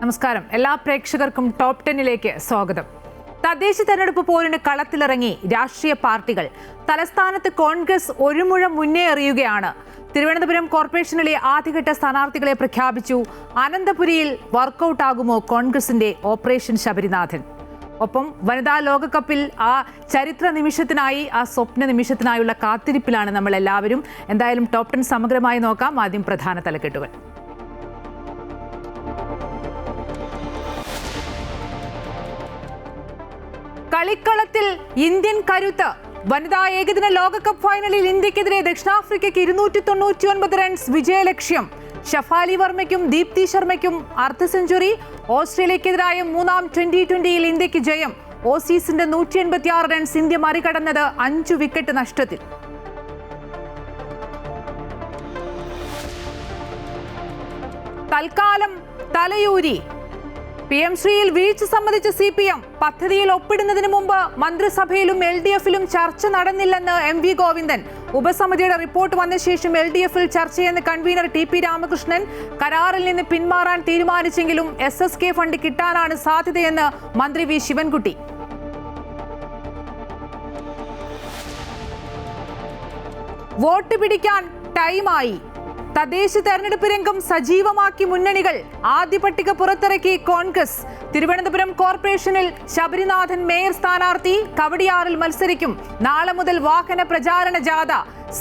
നമസ്കാരം. എല്ലാ പ്രേക്ഷകർക്കും ടോപ്പ് 10ലേക്ക് സ്വാഗതം. തദ്ദേശ തെരഞ്ഞെടുപ്പ് പോരിന് കളത്തിലിറങ്ങി രാഷ്ട്രീയ പാർട്ടികൾ. തലസ്ഥാനത്ത് കോൺഗ്രസ് ഒരു മുഴം മുന്നേറിയുകയാണ്. തിരുവനന്തപുരം കോർപ്പറേഷനിലെ ആദ്യഘട്ട സ്ഥാനാർത്ഥികളെ പ്രഖ്യാപിച്ചു. അനന്തപുരിയിൽ വർക്കൗട്ട് ആകുമോ കോൺഗ്രസിന്റെ ഓപ്പറേഷൻ ശബരിനാഥൻ? ഒപ്പം വനിതാ ലോകകപ്പിൽ ആ ചരിത്ര നിമിഷത്തിനായി, ആ സ്വപ്ന നിമിഷത്തിനായുള്ള കാത്തിരിപ്പിലാണ് നമ്മൾ എല്ലാവരും. എന്തായാലും ടോപ്പ് 10 സമഗ്രമായി നോക്കാം. ആദ്യം പ്രധാന തലക്കെട്ടുകൾ. കളിക്കളത്തിൽ ഇന്ത്യൻ കരുത്ത്. വനിതാ ഏകദിന ലോകകപ്പ് ഫൈനലിൽ ഇന്ത്യക്കെതിരെ ദക്ഷിണാഫ്രിക്കയ്ക്ക് 299 റൺസ് വിജയലക്ഷ്യം. ഷഫാലി വർമ്മയ്ക്കും ദീപ്തി ശർമ്മയ്ക്കും അർദ്ധ സെഞ്ചുറി. ഓസ്ട്രേലിയക്കെതിരായ മൂന്നാം 2020-യിൽ ഇന്ത്യക്ക് ജയം. ഓസീസിന്റെ 186 റൺസ് ഇന്ത്യ മറികടന്നത് 5 വിക്കറ്റ് നഷ്ടത്തിൽ. തൽക്കാലം തലയൂരി. PM ശ്രീയിൽ വീഴ്ച സംബന്ധിച്ച് CPM. പദ്ധതിയിൽ ഒപ്പിടുന്നതിന് മുമ്പ് മന്ത്രിസഭയിലും LDF-ലും ചർച്ച നടന്നില്ലെന്ന് MV ഗോവിന്ദൻ. ഉപസമിതിയുടെ റിപ്പോർട്ട് വന്ന ശേഷം LDF-ൽ ചർച്ചയെന്ന് കൺവീനർ TP രാമകൃഷ്ണൻ. കരാറിൽ നിന്ന് പിന്മാറാൻ തീരുമാനിച്ചെങ്കിലും SSK ഫണ്ട് കിട്ടാനാണ് സാധ്യതയെന്ന് മന്ത്രി V ശിവൻകുട്ടി. വോട്ട് പിടിക്കാൻ ടൈമായി. തദ്ദേശ തെരഞ്ഞെടുപ്പ് രംഗം സജീവമാക്കി മുന്നണികൾ. ആദ്യ പട്ടിക പുറത്തിറക്കി കോൺഗ്രസ്. തിരുവനന്തപുരം കോർപ്പറേഷനിൽ ശബരിനാഥൻ മേയർ സ്ഥാനാർത്ഥി. കവടിയാറിൽ മത്സരിക്കും. നാളെ മുതൽ വാഹന പ്രചാരണ ജാഥ.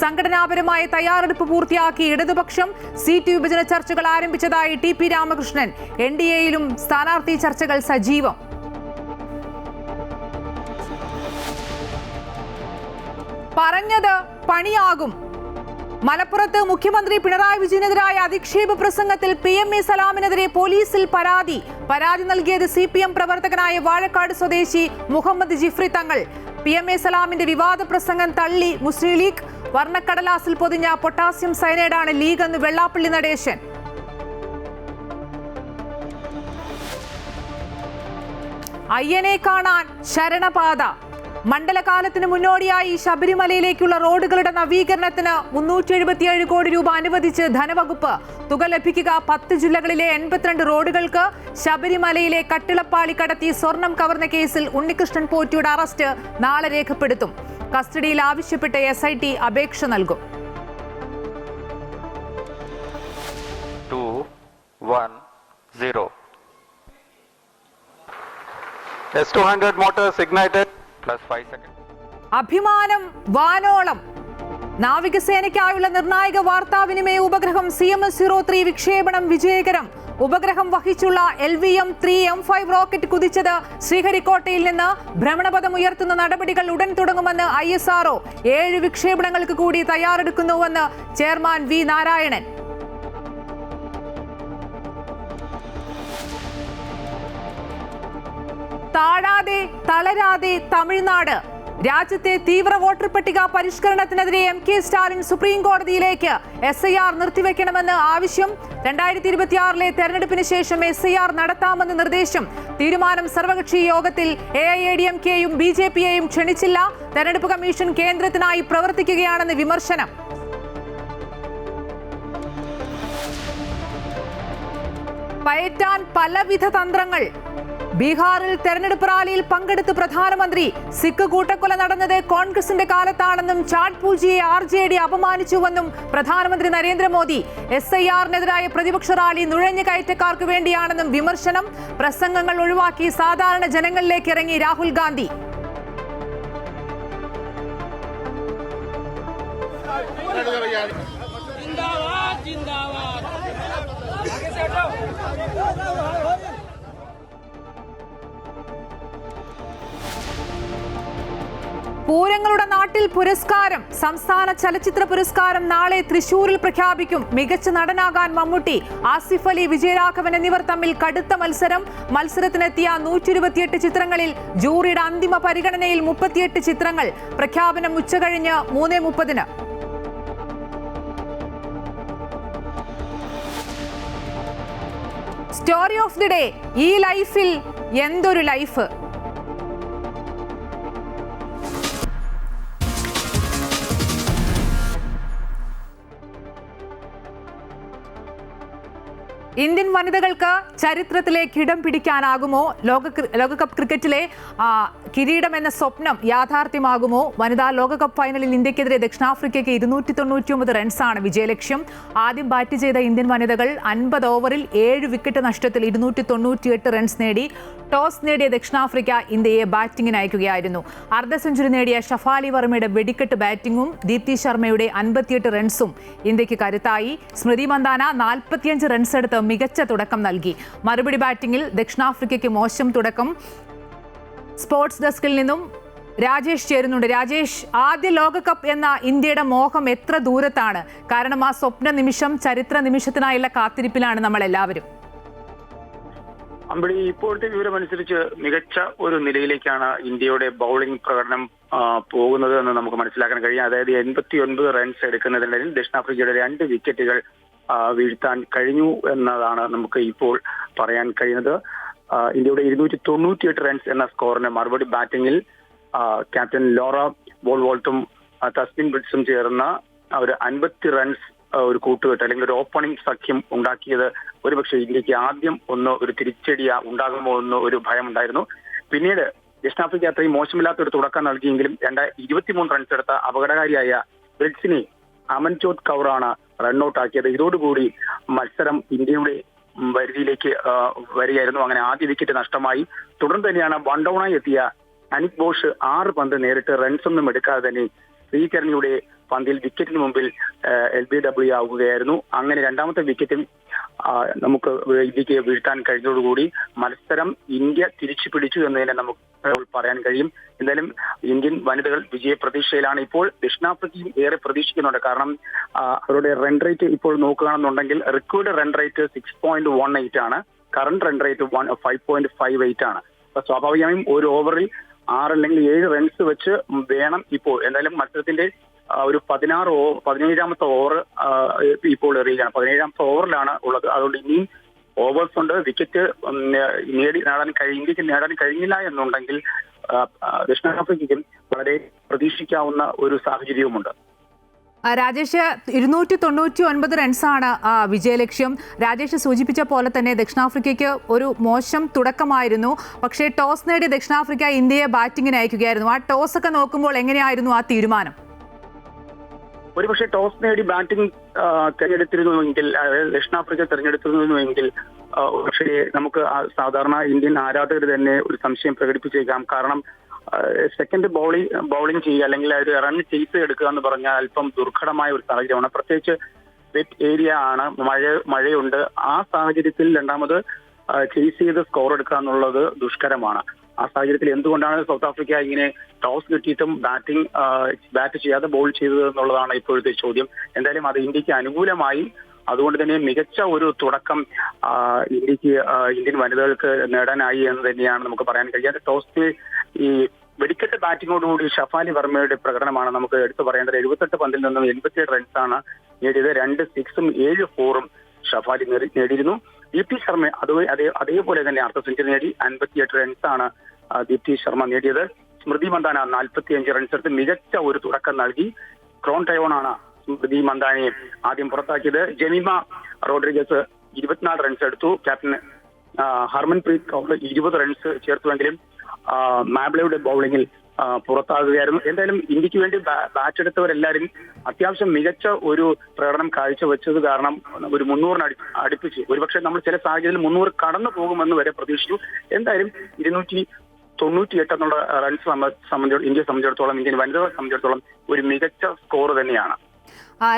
സംഘടനാപരമായ തയ്യാറെടുപ്പ് പൂർത്തിയാക്കി ഇടതുപക്ഷം. സീറ്റ് വിഭജന ചർച്ചകൾ ആരംഭിച്ചതായി TP രാമകൃഷ്ണൻ. NDAയിലും സ്ഥാനാർത്ഥി ചർച്ചകൾ സജീവം. പറഞ്ഞത് പണിയാകും. മലപ്പുറത്ത് മുഖ്യമന്ത്രി പിണറായി വിജയനെതിരായ അധിക്ഷേപ പ്രസംഗത്തിൽ PMA സലാമിനെതിരെ പോലീസിൽ പരാതി. പരാതി നൽകിയത് CPM പ്രവർത്തകനായ വാഴക്കാട് സ്വദേശി മുഹമ്മദ് ജിഫ്രി തങ്ങൾ. PMA സലാമിന്റെ വിവാദ പ്രസംഗം തള്ളി മുസ്ലിം ലീഗ്. വർണ്ണക്കടലാസിൽ പൊതിഞ്ഞ പൊട്ടാസ്യം സയനൈഡാണ് ലീഗ് എന്ന് വെള്ളാപ്പള്ളി നടേശൻ. അയ്യനെ കാണാൻ ശരണപാത. മണ്ഡലകാലത്തിന് മുന്നോടിയായി ശബരിമലയിലേക്കുള്ള റോഡുകളുടെ നവീകരണത്തിന് 377 കോടി രൂപ അനുവദിച്ച് ധനവകുപ്പ്. തുക ലഭിക്കുക 10 ജില്ലകളിലെ 82 റോഡുകൾക്ക്. ശബരിമലയിലെ കട്ടിളപ്പാളി കടത്തി സ്വർണം കവർന്ന കേസിൽ ഉണ്ണികൃഷ്ണൻ പോറ്റിയുടെ അറസ്റ്റ് നാളെ രേഖപ്പെടുത്തും. കസ്റ്റഡിയിൽ ആവശ്യപ്പെട്ട് SIT അപേക്ഷ നൽകും. 210 S200 motors ignited. അഭിമാനം വാനോളം. നാവികസേനയ്ക്കായുള്ള നിർണായക വാർത്താവിനിമയ ഉപഗ്രഹം CMS-03 വിക്ഷേപണം വിജയകരം. ഉപഗ്രഹം വഹിച്ചുള്ള LVM-3 M5 റോക്കറ്റ് കുതിച്ചത് ശ്രീഹരിക്കോട്ടയിൽ നിന്ന്. ഭ്രമണപഥം ഉയർത്തുന്ന നടപടികൾ ഉടൻ തുടങ്ങുമെന്ന് ISRO. 7 വിക്ഷേപണങ്ങൾക്ക് കൂടി തയ്യാറെടുക്കുന്നുവെന്ന് ചെയർമാൻ V നാരായണൻ. താഴാതെ തളരാതെ തമിഴ്നാട്. രാജ്യത്തെ തീവ്ര വോട്ടർ പട്ടിക പരിഷ്കരണത്തിനെതിരെ MK സ്റ്റാലിൻ സുപ്രീം കോടതിയിലേക്ക്. SIR നിർത്തിവെക്കണമെന്ന് ആവശ്യം. 2026-ലെ തെരഞ്ഞെടുപ്പിന് ശേഷം SIR നടത്താമെന്ന് നിർദ്ദേശം. തീരുമാനം സർവകക്ഷി യോഗത്തിൽ. AIADMK-യും BJP-യെയും ക്ഷണിച്ചില്ല. തെരഞ്ഞെടുപ്പ് കമ്മീഷൻ കേന്ദ്രത്തിനായി പ്രവർത്തിക്കുകയാണെന്ന് വിമർശനം. പയറ്റാൻ പലവിധ തന്ത്രങ്ങൾ. ബീഹാറിൽ തെരഞ്ഞെടുപ്പ് റാലിയിൽ പങ്കെടുത്ത് പ്രധാനമന്ത്രി. സിഖ് കൂട്ടക്കൊല നടന്നത് കോൺഗ്രസിന്റെ കാലത്താണെന്നും ചാഡ് പൂജിയെ RJD അപമാനിച്ചുവെന്നും പ്രധാനമന്ത്രി നരേന്ദ്രമോദി. SIR-നെതിരായ പ്രതിപക്ഷ റാലി നുഴഞ്ഞു കയറ്റക്കാർക്ക് വേണ്ടിയാണെന്നും വിമർശനം. പ്രസംഗങ്ങൾ ഒഴിവാക്കി സാധാരണ ജനങ്ങളിലേക്ക് ഇറങ്ങി രാഹുൽ ഗാന്ധി. പൂരങ്ങളുടെ നാട്ടിൽ പുരസ്കാരം. സംസ്ഥാന ചലച്ചിത്ര പുരസ്കാരം നാളെ തൃശൂരിൽ പ്രഖ്യാപിക്കും. മികച്ച നടനാകാൻ മമ്മൂട്ടി, ആസിഫ് അലി, വിജയരാഘവൻ എന്നിവർ തമ്മിൽ കടുത്ത മത്സരം. മത്സരത്തിനെത്തിയ 128 ചിത്രങ്ങളിൽ ജൂറിയുടെ അന്തിമ പരിഗണനയിൽ 38 ചിത്രങ്ങൾ. പ്രഖ്യാപനം ഉച്ചകഴിഞ്ഞ് 3:30-ന്. Story of the day. ഈ ലൈഫിൽ എന്തൊരു ലൈഫ്. ഇന്ത്യൻ വനിതകൾക്ക് ചരിത്രത്തിലേക്ക് ഇടം പിടിക്കാനാകുമോ? ലോകകപ്പ് ക്രിക്കറ്റിലെ കിരീടം എന്ന സ്വപ്നം യാഥാർത്ഥ്യമാകുമോ? വനിതാ ലോകകപ്പ് ഫൈനലിൽ ഇന്ത്യക്കെതിരെ ദക്ഷിണാഫ്രിക്കയ്ക്ക് 299 റൺസാണ് വിജയലക്ഷ്യം. ആദ്യം ബാറ്റ് ചെയ്ത ഇന്ത്യൻ വനിതകൾ 50 ഓവറിൽ 7 വിക്കറ്റ് നഷ്ടത്തിൽ 298 റൺസ് നേടി. ടോസ് നേടിയ ദക്ഷിണാഫ്രിക്ക ഇന്ത്യയെ ബാറ്റിംഗിന് അയക്കുകയായിരുന്നു. അർദ്ധ സെഞ്ചുറി നേടിയ ഷഫാലി വർമ്മയുടെ വെടിക്കെട്ട് ബാറ്റിംഗും ദീപ്തി ശർമ്മയുടെ 58 റൺസും ഇന്ത്യക്ക് കരുത്തായി. സ്മൃതി മന്ദാന 45 റൺസ് എടുത്ത് മികച്ച തുടക്കം നൽകി. മറുപടി ബാറ്റിംഗിൽ ദക്ഷിണാഫ്രിക്കയ്ക്ക് മോശം തുടക്കം. സ്പോർട്സ് ഡെസ്കിൽ നിന്നും രാജേഷ് ചേരുന്നുണ്ട്. രാജേഷ്, ആദ്യ ലോകകപ്പ് എന്ന ഇന്ത്യയുടെ മോഹം എത്ര ദൂരത്താണ്? കാരണം ആ സ്വപ്ന നിമിഷം, ചരിത്ര നിമിഷത്തിനായുള്ള കാത്തിരിപ്പിലാണ് നമ്മൾ എല്ലാവരും. അമ്പിളി, ഇപ്പോഴത്തെ വിവരമനുസരിച്ച് മികച്ച ഒരു നിലയിലേക്കാണ് ഇന്ത്യയുടെ ബൗളിംഗ് പ്രകടനം പോകുന്നത് എന്ന് നമുക്ക് മനസ്സിലാക്കാൻ കഴിയും. അതായത് 89 റൺസ് എടുക്കുന്നതിനിടയിൽ ദക്ഷിണാഫ്രിക്കയുടെ 2 വിക്കറ്റുകൾ വീഴ്ത്താൻ കഴിഞ്ഞു എന്നതാണ് നമുക്ക് ഇപ്പോൾ പറയാൻ കഴിയുന്നത്. ഇന്ത്യയുടെ 298 റൺസ് എന്ന സ്കോറിന് മറുപടി ബാറ്റിംഗിൽ ക്യാപ്റ്റൻ ലോറ ബോൾവോൾട്ടും തസ്മിൻ ബ്രിഡ്സും ചേർന്ന ഒരു 50 റൺസ് ഒരു കൂട്ടുകെട്ട് അല്ലെങ്കിൽ ഒരു ഓപ്പണിംഗ് സഖ്യം ഉണ്ടാക്കിയത് ഒരുപക്ഷെ ഇന്ത്യക്ക് ആദ്യം ഒരു തിരിച്ചടി ഉണ്ടാകുമോ എന്ന് ഒരു ഭയമുണ്ടായിരുന്നു. പിന്നീട് ദക്ഷിണാഫ്രിക്ക അത്രയും മോശമില്ലാത്ത ഒരു തുടക്കം നൽകിയെങ്കിലും 23 റൺസ് എടുത്ത അപകടകാരിയായ ബ്രിഡ്സിനെ അമൻജോത് കൗറാണ് റൺഔട്ട് ആക്കിയത്. ഇതോടുകൂടി മത്സരം ഇന്ത്യയുടെ വരുതിയിലേക്ക് വരികയായിരുന്നു. അങ്ങനെ ആദ്യ വിക്കറ്റ് നഷ്ടമായി. തുടർന്ന് തന്നെയാണ് വൺ ഡൗണായി എത്തിയ അനിക് ബോഷ് 6 പന്ത് നേരിട്ട് റൺസ് ഒന്നും എടുക്കാതെ തന്നെ ശ്രീകരണിയുടെ പന്തിൽ വിക്കറ്റിന് മുമ്പിൽ LBW ആവുകയായിരുന്നു. അങ്ങനെ രണ്ടാമത്തെ വിക്കറ്റും നമുക്ക് ഇന്ത്യക്ക് വീഴ്ത്താൻ കഴിഞ്ഞതോടുകൂടി മത്സരം ഇന്ത്യ തിരിച്ചു പിടിച്ചു എന്ന് തന്നെ നമുക്ക് പറയാൻ കഴിയും. എന്തായാലും ഇന്ത്യൻ വനിതകൾ വിജയ പ്രതീക്ഷയിലാണ്. ഇപ്പോൾ ദക്ഷിണാഫ്രിക്കയും ഏറെ പ്രതീക്ഷിക്കുന്നുണ്ട്. കാരണം അവരുടെ റൺ റേറ്റ് ഇപ്പോൾ നോക്കുകയാണെന്നുണ്ടെങ്കിൽ റിക്കോർഡ് റൺ റേറ്റ് 6.18 ആണ്. കറണ്ട് റൺ റേറ്റ് 5.58 ആണ്. അപ്പൊ സ്വാഭാവികമായും ഒരു ഓവറിൽ 6 അല്ലെങ്കിൽ 7 റൺസ് വെച്ച് വേണം ഇപ്പോൾ. എന്തായാലും മത്സരത്തിന്റെ ഒരു 17ാമത്തെ ഓവർ ഇപ്പോൾ എറിയുകയാണ്. 17ാമത്തെ ഓവറിലാണ് ഉള്ളത്. അതുകൊണ്ട് ഇനിയും ഓവേഴ്സ് ഉണ്ട്. വിക്കറ്റ് ഇന്ത്യക്ക് നേടാൻ കഴിഞ്ഞില്ല എന്നുണ്ടെങ്കിൽ ദക്ഷിണാഫ്രിക്കയ്ക്കും വളരെ പ്രതീക്ഷിക്കാവുന്ന ഒരു സാഹചര്യവുമുണ്ട്. രാജേഷ്, 299 റൺസാണ് വിജയലക്ഷ്യം. രാജേഷ് സൂചിപ്പിച്ച പോലെ തന്നെ ദക്ഷിണാഫ്രിക്കയ്ക്ക് ഒരു മോശം തുടക്കമായിരുന്നു. പക്ഷേ ടോസ് നേടിയ ദക്ഷിണാഫ്രിക്ക ഇന്ത്യയെ ബാറ്റിംഗിന് അയക്കുകയായിരുന്നു. ആ ടോസ് ഒക്കെ നോക്കുമ്പോൾ എങ്ങനെയായിരുന്നു ആ തീരുമാനം? ഒരുപക്ഷെ ടോസ് നേടി ബാറ്റിംഗ് തെരഞ്ഞെടുത്തിരുന്നുവെങ്കിൽ, അതായത് ദക്ഷിണാഫ്രിക്ക തെരഞ്ഞെടുത്തിരുന്നുവെങ്കിൽ പക്ഷേ നമുക്ക് സാധാരണ ഇന്ത്യൻ ആരാധകർ തന്നെ ഒരു സംശയം പ്രകടിപ്പിച്ചേക്കാം. കാരണം സെക്കൻഡ് ബൗളിംഗ് ചെയ്യുക അല്ലെങ്കിൽ ഒരു റൺ ചേസ് എടുക്കുക എന്ന് പറഞ്ഞാൽ അല്പം ദുർഘടമായ ഒരു സാഹചര്യമാണ്. പ്രത്യേകിച്ച് വെറ്റ് ഏരിയ ആണ്, മഴയുണ്ട്. ആ സാഹചര്യത്തിൽ രണ്ടാമത് ചേസ് ചെയ്ത് സ്കോർ എടുക്കുക എന്നുള്ളത് ദുഷ്കരമാണ്. ആ സാഹചര്യത്തിൽ എന്തുകൊണ്ടാണ് സൗത്ത് ആഫ്രിക്ക ഇങ്ങനെ ടോസ് കിട്ടിയിട്ടും ബാറ്റ് ചെയ്യാതെ ബോൾ ചെയ്തത് എന്നുള്ളതാണ് ഇപ്പോഴത്തെ ചോദ്യം. എന്തായാലും അത് ഇന്ത്യക്ക് അനുകൂലമായി. അതുകൊണ്ട് തന്നെ മികച്ച ഒരു തുടക്കം ഇന്ത്യൻ വനിതകൾക്ക് നേടാനായി എന്ന് തന്നെയാണ് നമുക്ക് പറയാൻ കഴിയാതെ. ടോസിൽ ഈ വെടിക്കെട്ട് ബാറ്റിങ്ങോടുകൂടി ഷഫാലി വർമ്മയുടെ പ്രകടനമാണ് നമുക്ക് എടുത്തു പറയേണ്ടത്. 78 പന്തിൽ നിന്നും 87 റൺസാണ് നേടിയത്. 2 6ഉം 7 4ഉം ഷഫാലി നേടിയിരുന്നു. ദീപ്തി ശർമ്മ അതേപോലെ തന്നെ അർദ്ധ സെഞ്ചുറി നേടി. 58 റൺസാണ് ദീപ്തി ശർമ്മ നേടിയത്. സ്മൃതി മന്ദാന 45 റൺസ് എടുത്ത് മികച്ച ഒരു തുടക്കം നൽകി. ക്രോൺ ടയോണാണ് സ്മൃതി മന്ദാനയെ ആദ്യം പുറത്താക്കിയത്. ജമീമ റോഡ്രിഗസ് 24 റൺസ് എടുത്തു. ക്യാപ്റ്റൻ ഹർമൻപ്രീത് കൗർ 20 റൺസ് ചേർത്തുവെങ്കിലും മാബ്ലയുടെ ബൗളിംഗിൽ പുറത്താകുകയായിരുന്നു. എന്തായാലും ഇന്ത്യക്ക് വേണ്ടി ബാറ്റ് എടുത്തവരെല്ലാവരും അത്യാവശ്യം മികച്ച ഒരു പ്രകടനം കാഴ്ചവെച്ചത് കാരണം ഒരു 300 അടുപ്പിച്ച്, ഒരുപക്ഷെ നമ്മൾ ചില സാഹചര്യത്തിൽ 300 കടന്നു പോകുമെന്ന് വരെ പ്രതീക്ഷിച്ചു. എന്തായാലും 298 എന്നുള്ള റൺസ് ഇന്ത്യയെ സംബന്ധിച്ചിടത്തോളം, ഇന്ത്യൻ വനിതകളെ സംബന്ധിച്ചിടത്തോളം ഒരു മികച്ച സ്കോർ തന്നെയാണ്.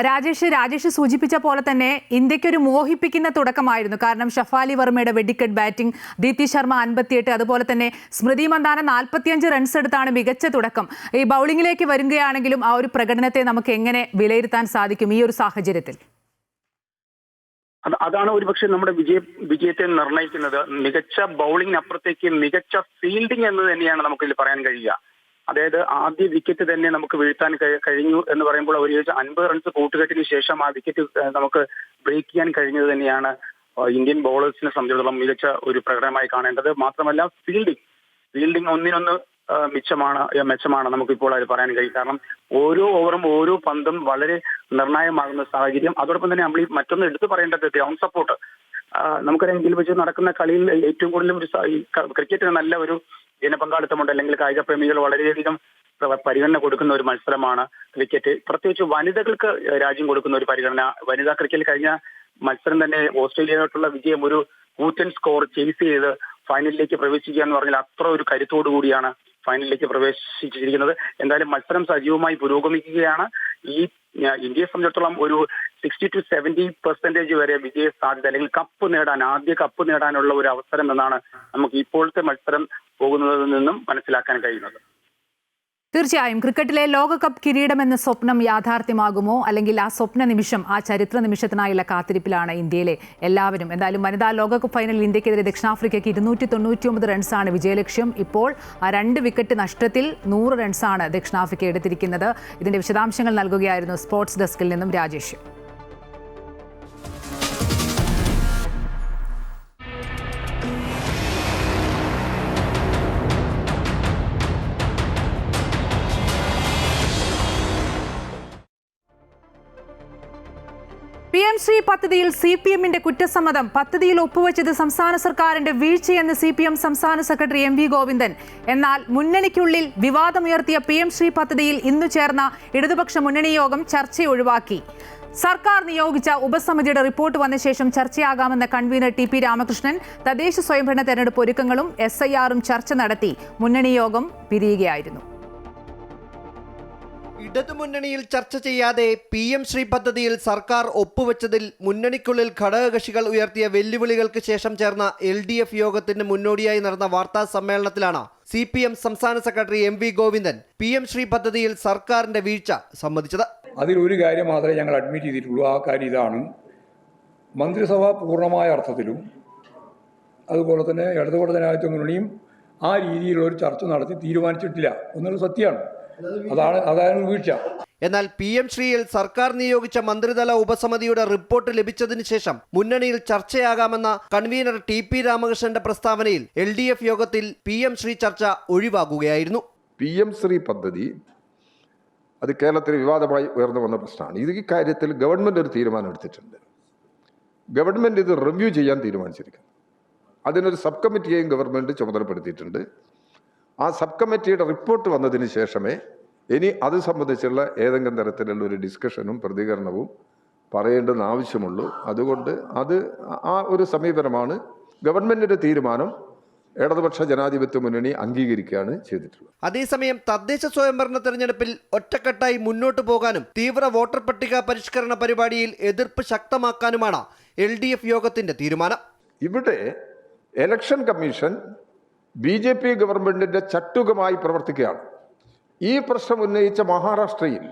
രാജേഷ് സൂചിപ്പിച്ച പോലെ തന്നെ ഇന്ത്യക്കൊരു മോഹിപ്പിക്കുന്ന തുടക്കമായിരുന്നു. കാരണം ഷഫാലി വർമ്മയുടെ വെടിക്കെട്ട് ബാറ്റിംഗ്, ദീപ്തി ശർമ്മ 58, അതുപോലെ തന്നെ സ്മൃതി മന്ദാന 45 റൺസ് എടുത്താണ് മികച്ച തുടക്കം. ഈ ബൗളിംഗിലേക്ക് വരികയാണെങ്കിലും ആ ഒരു പ്രകടനത്തെ നമുക്ക് എങ്ങനെ വിലയിരുത്താൻ സാധിക്കും ഈ ഒരു സാഹചര്യത്തിൽ? അതാണ് ഒരുപക്ഷെ നമ്മുടെ വിജയത്തെ നിർണ്ണയിക്കുന്നത്. മികച്ച ബൗളിംഗിനപ്പുറത്തേക്ക് മികച്ച ഫീൽഡിംഗ് എന്ന് തന്നെയാണ് നമുക്കിതിൽ പറയാൻ കഴിയുക. അതായത് ആദ്യ വിക്കറ്റ് തന്നെ നമുക്ക് വീഴ്ത്താൻ കഴിഞ്ഞു എന്ന് പറയുമ്പോൾ ഒരു 50 റൺസ് കൂട്ടുകെട്ടിന് ശേഷം ആ വിക്കറ്റ് നമുക്ക് ബ്രേക്ക് ചെയ്യാൻ കഴിഞ്ഞത് തന്നെയാണ് ഇന്ത്യൻ ബൗളേഴ്സിനെ സംബന്ധിച്ചിടത്തോളം മികച്ച ഒരു പ്രകടനമായി കാണേണ്ടത്. മാത്രമല്ല ഫീൽഡിംഗ് ഒന്നിനൊന്ന് മെച്ചമാണ് നമുക്കിപ്പോൾ അത് പറയാൻ കഴിയും. കാരണം ഓരോ ഓവറും ഓരോ പന്തും വളരെ നിർണായകമാകുന്ന സാഹചര്യം. അതോടൊപ്പം തന്നെ നമ്മൾ മറ്റൊന്ന് എടുത്തു പറയേണ്ടത് ഗ്രൗണ്ട് നമുക്കറിയാം ഇതിൽ വെച്ച് നടക്കുന്ന കളിയിൽ ഏറ്റവും കൂടുതലും ഒരു ക്രിക്കറ്റിന് നല്ല ഒരു ജനപങ്കാളിത്തമുണ്ട്, അല്ലെങ്കിൽ കായിക പ്രേമികൾ വളരെയധികം പരിഗണന കൊടുക്കുന്ന ഒരു മത്സരമാണ് ക്രിക്കറ്റ്. പ്രത്യേകിച്ച് വനിതകൾക്ക് രാജ്യം കൊടുക്കുന്ന ഒരു പരിഗണന. വനിതാ ക്രിക്കറ്റിൽ കഴിഞ്ഞ മത്സരം തന്നെ ഓസ്ട്രേലിയയോട്ടുള്ള വിജയം ഒരു കൂറ്റൻ സ്കോർ ചേസ് ചെയ്ത് ഫൈനലിലേക്ക് പ്രവേശിക്കുക എന്ന് പറഞ്ഞാൽ അത്ര ഒരു കരുത്തോടു കൂടിയാണ് ഫൈനലിലേക്ക് പ്രവേശിച്ചിരിക്കുന്നത്. എന്തായാലും മത്സരം സജീവമായി പുരോഗമിക്കുകയാണ്. ഈ ഇന്ത്യയെ സംബന്ധിച്ചിടത്തോളം ഒരു 60 to 70% വരെ വിജയ സാധ്യത, അല്ലെങ്കിൽ ആദ്യ കപ്പ് നേടാനുള്ള ഒരു അവസരം എന്നാണ് നമുക്ക് ഇപ്പോഴത്തെ മത്സരം പോകുന്നതിൽ നിന്നും മനസ്സിലാക്കാൻ കഴിയുന്നത്. തീർച്ചയായും ക്രിക്കറ്റിലെ ലോകകപ്പ് കിരീടമെന്ന സ്വപ്നം യാഥാർത്ഥ്യമാകുമോ, അല്ലെങ്കിൽ ആ സ്വപ്ന നിമിഷം, ആ ചരിത്ര നിമിഷത്തിനായുള്ള കാത്തിരിപ്പിലാണ് ഇന്ത്യയിലെ എല്ലാവരും. എന്തായാലും വനിതാ ലോകകപ്പ് ഫൈനലിൽ ഇന്ത്യക്കെതിരെ ദക്ഷിണാഫ്രിക്കയ്ക്ക് 299 റൺസാണ് വിജയലക്ഷ്യം. ഇപ്പോൾ ആ 2 വിക്കറ്റ് നഷ്ടത്തിൽ 100 റൺസാണ് ദക്ഷിണാഫ്രിക്ക എടുത്തിരിക്കുന്നത്. ഇതിന്റെ വിശദാംശങ്ങൾ നൽകുകയായിരുന്നു സ്പോർട്സ് ഡെസ്കിൽ നിന്നും രാജേഷ്. PM ശ്രീ പദ്ധതിയിൽ CPMന്റെ കുറ്റസമ്മതം. പദ്ധതിയിൽ ഒപ്പുവെച്ചത് സംസ്ഥാന സർക്കാരിന്റെ വീഴ്ചയെന്ന് CPM സംസ്ഥാന സെക്രട്ടറി MV ഗോവിന്ദൻ. എന്നാൽ മുന്നണിക്കുള്ളിൽ വിവാദമുയർത്തിയ PM ശ്രീ പദ്ധതിയിൽ ഇന്നു ചേർന്ന ഇടതുപക്ഷ മുന്നണി യോഗം ചർച്ച ഒഴിവാക്കി. സർക്കാർ നിയോഗിച്ച ഉപസമിതിയുടെ റിപ്പോർട്ട് വന്ന ശേഷം ചർച്ചയാകാമെന്ന കൺവീനർ TP രാമകൃഷ്ണൻ തദ്ദേശ സ്വയംഭരണ തെരഞ്ഞെടുപ്പ് ഒരുക്കങ്ങളും SIRും ചർച്ച നടത്തി. മുന്നണി യോഗം പിരിയുകയായിരുന്നു. ഇടതുമുന്നണിയിൽ ചർച്ച ചെയ്യാതെ PM ശ്രീ പദ്ധതിയിൽ സർക്കാർ ഒപ്പുവെച്ചതിൽ മുന്നണിക്കുള്ളിൽ ഘടകകക്ഷികൾ ഉയർത്തിയ വെല്ലുവിളികൾക്ക് ശേഷം ചേർന്ന LDF യോഗത്തിന് മുന്നോടിയായി നടന്ന വാർത്താ സമ്മേളനത്തിലാണ് CPM സംസ്ഥാന secretary MV Govindan PM Shri പദ്ധതിയിൽ സർക്കാരിന്റെ വീഴ്ച സമ്മതിച്ചത്. അതിലൊരു കാര്യം മാത്രമേ ഞങ്ങൾ അഡ്മിറ്റ് ചെയ്തിട്ടുള്ളൂ. ആ കാര്യം ഇതാണ്: മന്ത്രിസഭ പൂർണ്ണമായ അർത്ഥത്തിലും അതുപോലെ തന്നെ ഇടതുപക്ഷ ജനാധിപത്യ മുന്നണിയും ആ രീതിയിലുള്ള ഒരു ചർച്ച നടത്തി തീരുമാനിച്ചിട്ടില്ല എന്നുള്ള സത്യമാണ്. അതാണ് വീഴ്ച. എന്നാൽ PM ശ്രീയിൽ സർക്കാർ നിയോഗിച്ച മന്ത്രിതല ഉപസമിതിയുടെ റിപ്പോർട്ട് ലഭിച്ചതിന് ശേഷം മുന്നണിയിൽ ചർച്ചയാകാമെന്ന കൺവീനർ TP രാമകൃഷ്ണന്റെ പ്രസ്താവനയിൽ LDF യോഗത്തിൽ PM ശ്രീ ചർച്ച ഒഴിവാക്കുകയായിരുന്നു. PM ശ്രീ പദ്ധതി അത് കേരളത്തിൽ വിവാദമായി ഉയർന്നു വന്ന പ്രശ്നമാണ്. ഈ കാര്യത്തിൽ ഗവൺമെൻറ് ഒരു തീരുമാനം എടുത്തിട്ടുണ്ട്. ഗവൺമെൻറ് ഇത് റിവ്യൂ ചെയ്യാൻ തീരുമാനിച്ചിരിക്കുന്നു. അതിനൊരു സബ് കമ്മിറ്റിയെയും ഗവൺമെൻറ് ചുമതലപ്പെടുത്തിയിട്ടുണ്ട്. ആ സബ് കമ്മിറ്റിയുടെ റിപ്പോർട്ട് വന്നതിന് ശേഷമേ ഇനി അത് സംബന്ധിച്ചുള്ള ഏതെങ്കിലും തരത്തിലുള്ള ഒരു ഡിസ്കഷനും പ്രതികരണവും പറയേണ്ടെന്ന് ആവശ്യമുള്ളൂ. അതുകൊണ്ട് ആ ഒരു സമീപനമാണ് ഗവൺമെൻറ്റിൻ്റെ തീരുമാനം ഇടതുപക്ഷ ജനാധിപത്യ മുന്നണി അംഗീകരിക്കുകയാണ് ചെയ്തിട്ടുള്ളത്. അതേസമയം തദ്ദേശ സ്വയംഭരണ തെരഞ്ഞെടുപ്പിൽ ഒറ്റക്കെട്ടായി മുന്നോട്ടു പോകാനും തീവ്ര വോട്ടർ പട്ടിക പരിഷ്കരണ പരിപാടിയിൽ എതിർപ്പ് ശക്തമാക്കാനുമാണ് LDF യോഗത്തിന്റെ തീരുമാനം. ഇവിടെ ഇലക്ഷൻ കമ്മീഷൻ BJP ഗവൺമെൻറ്റിൻ്റെ ചട്ടുകമായി പ്രവർത്തിക്കുകയാണ്. ഈ പ്രശ്നം ഉന്നയിച്ച മഹാരാഷ്ട്രയിൽ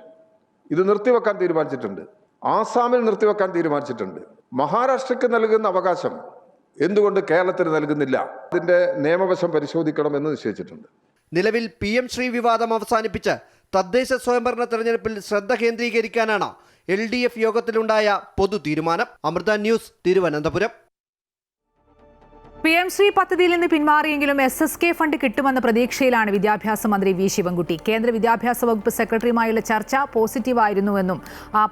ഇത് നിർത്തിവെക്കാൻ തീരുമാനിച്ചിട്ടുണ്ട്. ആസാമിൽ നിർത്തിവെക്കാൻ തീരുമാനിച്ചിട്ടുണ്ട്. മഹാരാഷ്ട്രയ്ക്ക് നൽകുന്ന അവകാശം എന്തുകൊണ്ട് കേരളത്തിന് നൽകുന്നില്ല? അതിൻ്റെ നിയമവശം പരിശോധിക്കണമെന്ന് നിശ്ചയിച്ചിട്ടുണ്ട്. നിലവിൽ PM ശ്രീ വിവാദം അവസാനിപ്പിച്ച് തദ്ദേശ സ്വയംഭരണ തെരഞ്ഞെടുപ്പിൽ ശ്രദ്ധ കേന്ദ്രീകരിക്കാനാണ് LDF യോഗത്തിലുണ്ടായ പൊതു തീരുമാനം. അമൃത ന്യൂസ്, തിരുവനന്തപുരം. PM ശ്രീ പദ്ധതിയിൽ നിന്ന് പിന്മാറിയെങ്കിലും SSK ഫണ്ട് കിട്ടുമെന്ന പ്രതീക്ഷയിലാണ് വിദ്യാഭ്യാസ മന്ത്രി V ശിവൻകുട്ടി. കേന്ദ്ര വിദ്യാഭ്യാസ വകുപ്പ് സെക്രട്ടറിയുമായുള്ള ചർച്ച പോസിറ്റീവായിരുന്നുവെന്നും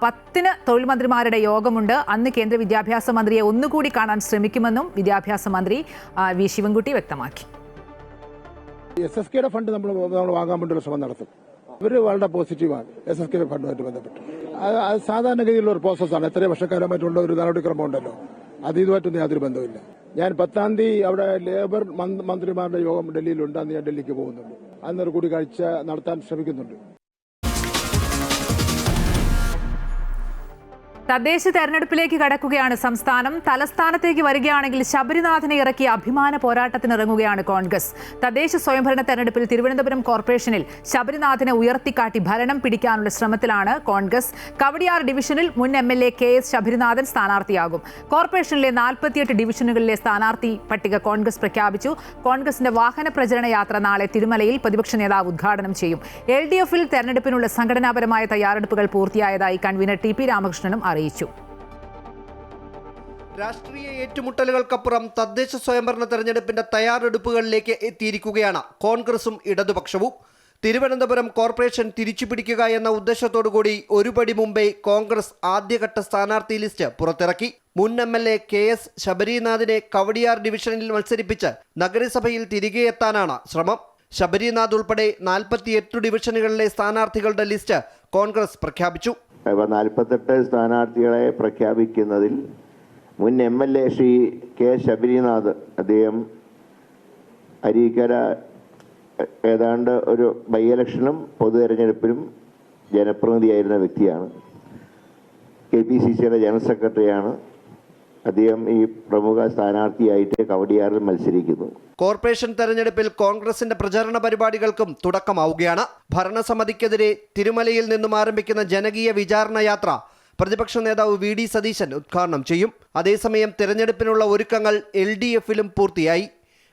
10 തൊഴിൽ മന്ത്രിമാരുടെ യോഗമുണ്ട്, അന്ന് കേന്ദ്ര വിദ്യാഭ്യാസ മന്ത്രിയെ ഒന്നുകൂടി കാണാൻ ശ്രമിക്കുമെന്നും വിദ്യാഭ്യാസ മന്ത്രി V ശിവൻകുട്ടി വ്യക്തമാക്കി. SSKയുടെ ഫണ്ട് നമ്മൾ വാങ്ങാൻ വേണ്ടിയുള്ള ശ്രമം നടത്തും. ഇവർ വളരെ പോസിറ്റീവാണ് SSK ഫണ്ടുമായിട്ട് ബന്ധപ്പെട്ട്. അത് സാധാരണഗതിയിലുള്ള ഒരു പ്രോസസ്സാണ്. എത്രയോ വർഷക്കാലമായിട്ടുള്ള ഒരു നടപടിക്രമം ഉണ്ടല്ലോ. അത് ഇതുമായിട്ടൊന്നും യാതൊരു ബന്ധമില്ല. ഞാൻ 10-ാം തീയതി അവിടെ ലേബർ മന്ത്രിമാരുടെ യോഗം ഡൽഹിയിലുണ്ട്. അന്ന് ഞാൻ ഡൽഹിക്ക് പോകുന്നുണ്ട്. അന്നൊരു കൂടിക്കാഴ്ച നടത്താൻ ശ്രമിക്കുന്നുണ്ട്. തദ്ദേശ തെരഞ്ഞെടുപ്പിലേക്ക് കടക്കുകയാണ് സംസ്ഥാനം. തലസ്ഥാനത്തേക്ക് വരികയാണെങ്കിൽ ശബരിനാഥനെ ഇറക്കി അഭിമാന പോരാട്ടത്തിനിറങ്ങുകയാണ് കോൺഗ്രസ്. തദ്ദേശ സ്വയംഭരണ തെരഞ്ഞെടുപ്പിൽ തിരുവനന്തപുരം കോർപ്പറേഷനിൽ ശബരിനാഥനെ ഉയർത്തിക്കാട്ടി ഭരണം പിടിക്കാനുള്ള ശ്രമത്തിലാണ് കോൺഗ്രസ്. കവടിയാർ ഡിവിഷനിൽ മുൻ MLA KS ശബരിനാഥൻ സ്ഥാനാർത്ഥിയാകും. കോർപ്പറേഷനിലെ 48 ഡിവിഷനുകളിലെ സ്ഥാനാർത്ഥി പട്ടിക കോൺഗ്രസ് പ്രഖ്യാപിച്ചു. കോൺഗ്രസിന്റെ വാഹന പ്രചരണ യാത്ര നാളെ തിരുമലയിൽ പ്രതിപക്ഷ നേതാവ് ഉദ്ഘാടനം ചെയ്യും. LDFൽ തെരഞ്ഞെടുപ്പിനുള്ള സംഘടനാപരമായ തയ്യാറെടുപ്പുകൾ പൂർത്തിയായതായി കൺവീനർ TP രാമകൃഷ്ണനും അറിയിച്ചു. രാഷ്ട്രീയ ഏറ്റുമുട്ടലുകൾക്കപ്പുറം തദ്ദേശ സ്വയംഭരണ തെരഞ്ഞെടുപ്പിന്റെ തയ്യാറെടുപ്പുകളിലേക്ക് എത്തിയിരിക്കുകയാണ് കോൺഗ്രസും ഇടതുപക്ഷവും. തിരുവനന്തപുരം കോർപ്പറേഷൻ തിരിച്ചുപിടിക്കുക എന്ന ഉദ്ദേശത്തോടുകൂടി ഒരുപടി മുമ്പേ കോൺഗ്രസ് ആദ്യഘട്ട സ്ഥാനാർത്ഥി ലിസ്റ്റ് പുറത്തിറക്കി. മുൻ MLA KS ശബരിനാഥിനെ കവടിയാർ ഡിവിഷനിൽ മത്സരിപ്പിച്ച് നഗരസഭയിൽ തിരികെ എത്താനാണ് ശ്രമം. ശബരിനാഥ് ഉൾപ്പെടെ 48 ഡിവിഷനുകളിലെ സ്ഥാനാർത്ഥികളുടെ ലിസ്റ്റ് കോൺഗ്രസ് പ്രഖ്യാപിച്ചു. 48 സ്ഥാനാർത്ഥികളെ പ്രഖ്യാപിക്കുന്നതിൽ മുൻ MLA ശ്രീ K ശബരിനാഥ്, അദ്ദേഹം അരീക്കര ഏതാണ്ട് ഒരു ബൈ ഇലക്ഷനും പൊതു തെരഞ്ഞെടുപ്പിലും ജനപ്രതിനിധിയായിരുന്ന വ്യക്തിയാണ്. KPCCയുടെ ജനറൽ സെക്രട്ടറിയാണ്. അദ്ദേഹം ഈ പ്രമുഖ സ്ഥാനാർത്ഥിയായിട്ട് കവടിയാറിൽ മത്സരിക്കുന്നു. കോർപ്പറേഷൻ തെരഞ്ഞെടുപ്പിൽ കോൺഗ്രസിന്റെ പ്രചാരണ പരിപാടികൾക്കും തുടക്കമാവുകയാണ്. ഭരണസമിതിക്കെതിരെ തിരുമലയിൽ നിന്നും ആരംഭിക്കുന്ന ജനകീയ വിചാരണ യാത്ര പ്രതിപക്ഷ നേതാവ് VD സതീശൻ ഉദ്ഘാടനം ചെയ്യും. അതേസമയം തെരഞ്ഞെടുപ്പിനുള്ള ഒരുക്കങ്ങൾ LDFിലും പൂർത്തിയായി.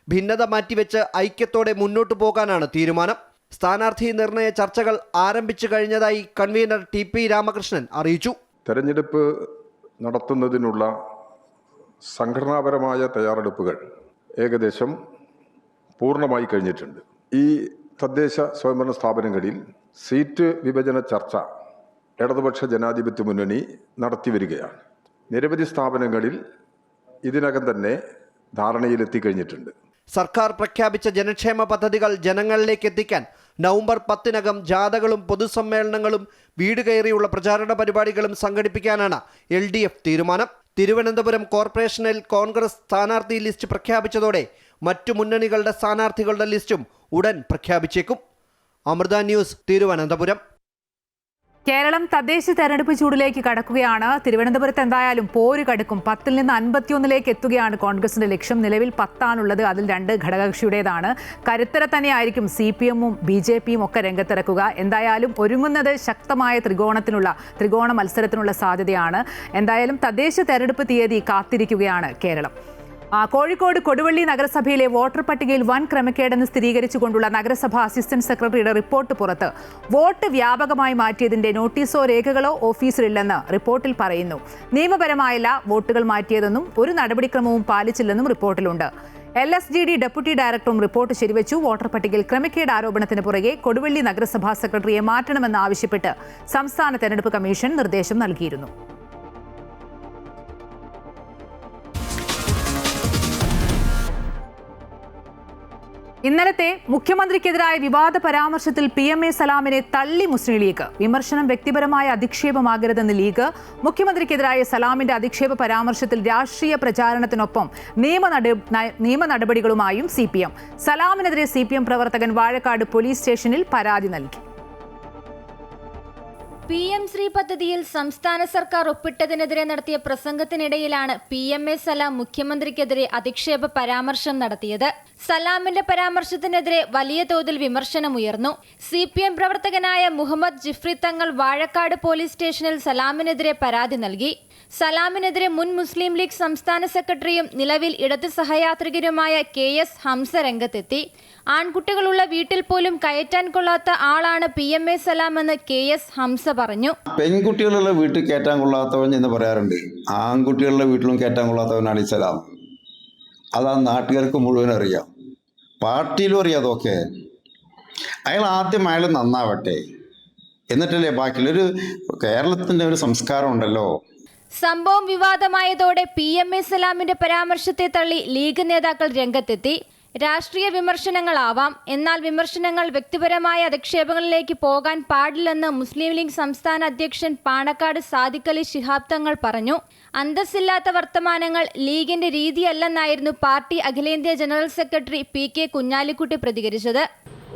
ഭിന്നത മാറ്റിവെച്ച് ഐക്യത്തോടെ മുന്നോട്ടു പോകാനാണ് തീരുമാനം. സ്ഥാനാർത്ഥി നിർണയ ചർച്ചകൾ ആരംഭിച്ചു കഴിഞ്ഞതായി കൺവീനർ TP രാമകൃഷ്ണൻ അറിയിച്ചു. തെരഞ്ഞെടുപ്പ് നടത്തുന്നതിനുള്ള സംഘടനാപരമായ തയ്യാറെടുപ്പുകൾ ഏകദേശം പൂർണ്ണമായി കഴിഞ്ഞിട്ടുണ്ട്. ഈ തദ്ദേശ സ്വയംഭരണ സ്ഥാപനങ്ങളിൽ സീറ്റ് വിഭജന ചർച്ച ഇടതുപക്ഷ ജനാധിപത്യ മുന്നണി നടത്തിവരികയാണ്. നിരവധി സ്ഥാപനങ്ങളിൽ ഇതിനകം തന്നെ ധാരണയിലെത്തിക്കഴിഞ്ഞിട്ടുണ്ട്. സർക്കാർ പ്രഖ്യാപിച്ച ജനക്ഷേമ പദ്ധതികൾ ജനങ്ങളിലേക്ക് എത്തിക്കാൻ നവംബർ 10-നകം ജാഥകളും പൊതുസമ്മേളനങ്ങളും വീട് കയറിയുള്ള പ്രചാരണ പരിപാടികളും സംഘടിപ്പിക്കാനാണ് LDF തീരുമാനം. തിരുവനന്തപുരം കോർപ്പറേഷനിൽ കോൺഗ്രസ് സ്ഥാനാർത്ഥി ലിസ്റ്റ് പ്രഖ്യാപിച്ചതോടെ മറ്റു മുന്നണികളുടെ സ്ഥാനാർത്ഥികളുടെ ലിസ്റ്റും ഉടൻ പ്രഖ്യാപിച്ചേക്കും. അമൃത ന്യൂസ്, തിരുവനന്തപുരം. കേരളം തദ്ദേശ തെരഞ്ഞെടുപ്പ് ചൂടിലേക്ക് കടക്കുകയാണ്. തിരുവനന്തപുരത്ത് എന്തായാലും പോര് കടുക്കും. 10-ൽ നിന്ന് 51-ലേക്ക് എത്തുകയാണ് കോൺഗ്രസിന്റെ ലക്ഷ്യം. നിലവിൽ 10 അതിൽ 2 ഘടകകക്ഷിയുടേതാണ്. കരുത്തര തന്നെയായിരിക്കും CPM-ഉം BJP-യും ഒക്കെ രംഗത്തിറക്കുക. എന്തായാലും ഒരുങ്ങുന്നത് ശക്തമായ ത്രികോണ മത്സരത്തിനുള്ള സാധ്യതയാണ്. എന്തായാലും തദ്ദേശ തെരഞ്ഞെടുപ്പ് തീയതി കാത്തിരിക്കുകയാണ് കേരളം. കോഴിക്കോട് കൊടുവള്ളി നഗരസഭയിലെ വോട്ടർ പട്ടികയിൽ വൻ ക്രമക്കേടെന്ന് സ്ഥിരീകരിച്ചുകൊണ്ടുള്ള നഗരസഭ അസിസ്റ്റന്റ് സെക്രട്ടറിയുടെ റിപ്പോർട്ട് പുറത്ത്. വോട്ട് വ്യാപകമായി മാറ്റിയതിന്റെ നോട്ടീസോ രേഖകളോ ഓഫീസിലില്ലെന്ന് റിപ്പോർട്ടിൽ പറയുന്നു. നിയമപരമായല്ല വോട്ടുകൾ മാറ്റിയതെന്നും ഒരു നടപടിക്രമവും പാലിച്ചില്ലെന്നും റിപ്പോർട്ടിലുണ്ട്. LSGD ഡെപ്യൂട്ടി ഡയറക്ടറും റിപ്പോർട്ട് ശരിവെച്ചു. വോട്ടർ പട്ടികയിൽ ക്രമക്കേട് ആരോപണത്തിന് പുറകെ കൊടുവള്ളി നഗരസഭാ സെക്രട്ടറിയെ മാറ്റണമെന്നാവശ്യപ്പെട്ട് സംസ്ഥാന തെരഞ്ഞെടുപ്പ് കമ്മീഷൻ നിർദ്ദേശം നൽകിയിരുന്നു. ഇന്നലത്തെ മുഖ്യമന്ത്രിക്കെതിരായ വിവാദ പരാമർശത്തിൽ PMA സലാമിനെ തള്ളി മുസ്ലിം ലീഗ്. വിമർശനം വ്യക്തിപരമായ അധിക്ഷേപമാകരുതെന്ന് ലീഗ്. മുഖ്യമന്ത്രിക്കെതിരായ സലാമിന്റെ അധിക്ഷേപ പരാമർശത്തിൽ രാഷ്ട്രീയ പ്രചാരണത്തിനൊപ്പം നിയമ നടപടികളുമായും CPM. സലാമിനെതിരെ CPM പ്രവർത്തകൻ വാഴക്കാട് പോലീസ് സ്റ്റേഷനിൽ പരാതി നൽകി. PM ശ്രീ പദ്ധതിയിൽ സംസ്ഥാന സർക്കാർ ഒപ്പിട്ടതിനെതിരെ നടത്തിയ പ്രസംഗത്തിനിടയിലാണ് PMA സലാം മുഖ്യമന്ത്രിക്കെതിരെ അധിക്ഷേപ പരാമർശം നടത്തിയത്. സലാമിന്റെ പരാമർശത്തിനെതിരെ വലിയ തോതിൽ വിമർശനമുയർന്നു. CPM പ്രവർത്തകനായ മുഹമ്മദ് ജിഫ്രി തങ്ങൾ വാഴക്കാട് പോലീസ് സ്റ്റേഷനിൽ സലാമിനെതിരെ പരാതി നൽകി. സലാമിനെതിരെ മുൻ മുസ്ലിം ലീഗ് സംസ്ഥാന സെക്രട്ടറിയും നിലവിൽ ഇടത് സഹയാത്രികരുമായ KS ഹംസ രംഗത്തെത്തി. ആൺകുട്ടികളുള്ള വീട്ടിൽ പോലും കയറ്റാൻ കൊള്ളാത്ത ആളാണ് PMA സലാം എന്ന് KS ഹംസ പറഞ്ഞു. പെൺകുട്ടികളുള്ള വീട്ടിൽ കയറ്റാൻ കൊള്ളാത്തവൻ എന്ന് പറയാറുണ്ട്. ആൺകുട്ടികളുടെ വീട്ടിലും കയറ്റാൻ കൊള്ളാത്തവനാണ് ഈ സലാം. അതാ നാട്ടുകാർക്ക് മുഴുവൻ അറിയാം, പാർട്ടിയിലും അറിയാം. അതൊക്കെ ആദ്യം അയാൾ നന്നാവട്ടെ, എന്നിട്ടല്ലേ ബാക്കിയുള്ളൊരു കേരളത്തിന്റെ ഒരു സംസ്കാരം ഉണ്ടല്ലോ. സംഭവം വിവാദമായതോടെ PMA സലാമിന്റെ പരാമർശത്തെ തള്ളി ലീഗ് നേതാക്കൾ രംഗത്തെത്തി. രാഷ്ട്രീയ വിമർശനങ്ങളാവാം, എന്നാൽ വിമർശനങ്ങൾ വ്യക്തിപരമായ അധിക്ഷേപങ്ങളിലേക്ക് പോകാൻ പാടില്ലെന്ന് മുസ്ലിം ലീഗ് സംസ്ഥാന അധ്യക്ഷൻ പാണക്കാട് സാദിഖ് അലി ശിഹാബ് തങ്ങൾ പറഞ്ഞു. അന്തസ്സില്ലാത്ത വർത്തമാനങ്ങൾ ലീഗിന്റെ രീതിയല്ലെന്നായിരുന്നു പാർട്ടി അഖിലേന്ത്യാ ജനറൽ സെക്രട്ടറി PK കുഞ്ഞാലിക്കുട്ടി പ്രതികരിച്ചത്.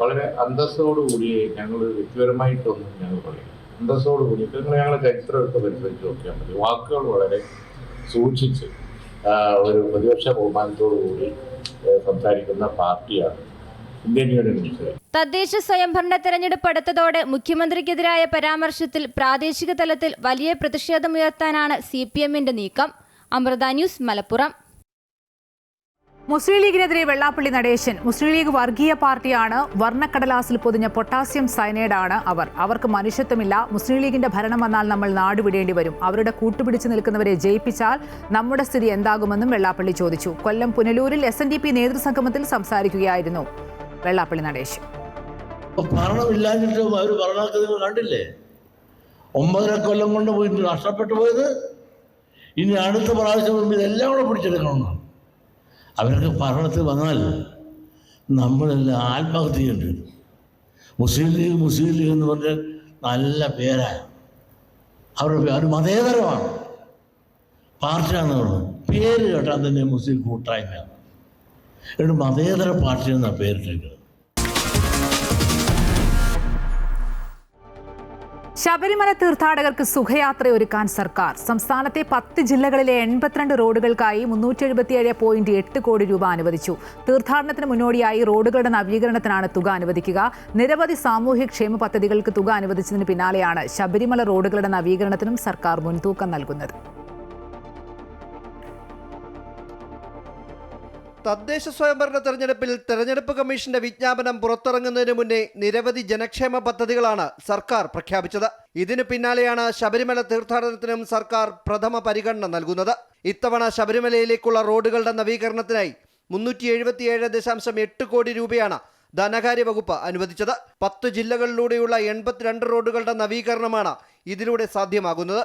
വളരെ അന്തസ്സോടുകൂടി ഞങ്ങൾ വ്യക്തിപരമായിട്ടൊന്നും ഞങ്ങൾ പറയും. അന്തസ്സോടുകൂടി ഞങ്ങളുടെ ചരിത്രം എടുത്ത് പരിശോധിച്ച് നോക്കിയാൽ മതി. വാക്കുകൾ വളരെ സൂക്ഷിച്ച് ഒരു പ്രതിപക്ഷ ബഹുമാനത്തോടുകൂടി സംസാരിക്കുന്ന പാർട്ടിയാണ് ഇന്ത്യൻ യൂണിയൻ മുസ്ലിം. തദ്ദേശ സ്വയംഭരണ തെരഞ്ഞെടുപ്പ് അടുത്തതോടെ മുഖ്യമന്ത്രിക്കെതിരായ പരാമർശത്തിൽ പ്രാദേശിക തലത്തിൽ വലിയ പ്രതിഷേധമുയർത്താനാണ് CPM-ന്റെ നീക്കം. അമൃത ന്യൂസ്, മലപ്പുറം. മുസ്ലിം ലീഗിനെതിരെ വെള്ളാപ്പള്ളി നടേശൻ. മുസ്ലിം ലീഗ് വർഗീയ പാർട്ടിയാണ്. വർണ്ണക്കടലാസിൽ പൊതിഞ്ഞ പൊട്ടാസ്യം സയനൈഡാണ് അവർക്ക് മനുഷ്യത്വമില്ല. മുസ്ലിം ലീഗിന്റെ ഭരണം വന്നാൽ നമ്മൾ നാടുവിടേണ്ടി വരും. അവരുടെ കൂട്ടുപിടിച്ചു നിൽക്കുന്നവരെ ജയിപ്പിച്ചാൽ നമ്മുടെ സ്ഥിതി എന്താകുമെന്നും വെള്ളാപ്പള്ളി ചോദിച്ചു. കൊല്ലം പുനലൂരിൽ SNDP നേതൃസംഗമത്തിൽ സംസാരിക്കുകയായിരുന്നു വെള്ളാപ്പള്ളി നടേശൻ. ഭരണമില്ലാഞ്ഞിട്ടും അവർ ഭരണമൊക്കെ നിങ്ങൾ കണ്ടില്ലേ? 9.5 കൊല്ലം കൊണ്ട് പോയിട്ട് നഷ്ടപ്പെട്ടു പോയത്. ഇനി അടുത്ത പ്രാവശ്യം ഇതെല്ലാം കൂടെ പിടിച്ചെടുക്കണമെന്നാണ്. അവരൊക്കെ ഭരണത്തിൽ വന്നാൽ നമ്മളെല്ലാം ആത്മഹത്യ ചെയ്യേണ്ടി വരും. മുസ്ലിം ലീഗ് എന്ന് പറഞ്ഞാൽ നല്ല പേരാണ്. അവരുടെ ഒരു മതേതരമാണ് പാർട്ടിയാണെന്ന് പറഞ്ഞു. പേര് കേട്ടാൽ തന്നെ മുസ്ലിം കൂട്ടായ്മയാണ്. എന്നിട്ട് മതേതര പാർട്ടി എന്നാണ് പേരിട്ടേക്കുന്നത്. ശബരിമല തീർത്ഥാടകർക്ക് സുഖയാത്ര ഒരുക്കാൻ സർക്കാർ. സംസ്ഥാനത്തെ 10 ജില്ലകളിലെ 82 റോഡുകൾക്കായി 377.8 കോടി രൂപ അനുവദിച്ചു. തീർത്ഥാടനത്തിന് മുന്നോടിയായി റോഡുകളുടെ നവീകരണത്തിനാണ് തുക അനുവദിക്കുക. നിരവധി സാമൂഹ്യക്ഷേമ പദ്ധതികൾക്ക് തുക അനുവദിച്ചതിന് പിന്നാലെയാണ് ശബരിമല റോഡുകളുടെ നവീകരണത്തിനും സർക്കാർ മുൻതൂക്കം നൽകുന്നത്. തദ്ദേശ സ്വയംഭരണ തെരഞ്ഞെടുപ്പിൽ തെരഞ്ഞെടുപ്പ് കമ്മീഷന്റെ വിജ്ഞാപനം പുറത്തിറങ്ങുന്നതിന് മുന്നേ നിരവധി ജനക്ഷേമ പദ്ധതികളാണ് സർക്കാർ പ്രഖ്യാപിച്ചത്. ഇതിനു പിന്നാലെയാണ് ശബരിമല തീർത്ഥാടനത്തിനും സർക്കാർ പ്രഥമ പരിഗണന നൽകുന്നത്. ഇത്തവണ ശബരിമലയിലേക്കുള്ള റോഡുകളുടെ നവീകരണത്തിനായി 377.8 കോടി രൂപയാണ് ധനകാര്യ വകുപ്പ് അനുവദിച്ചത്. 10 ജില്ലകളിലൂടെയുള്ള 82 റോഡുകളുടെ നവീകരണമാണ് ഇതിലൂടെ സാധ്യമാകുന്നത്.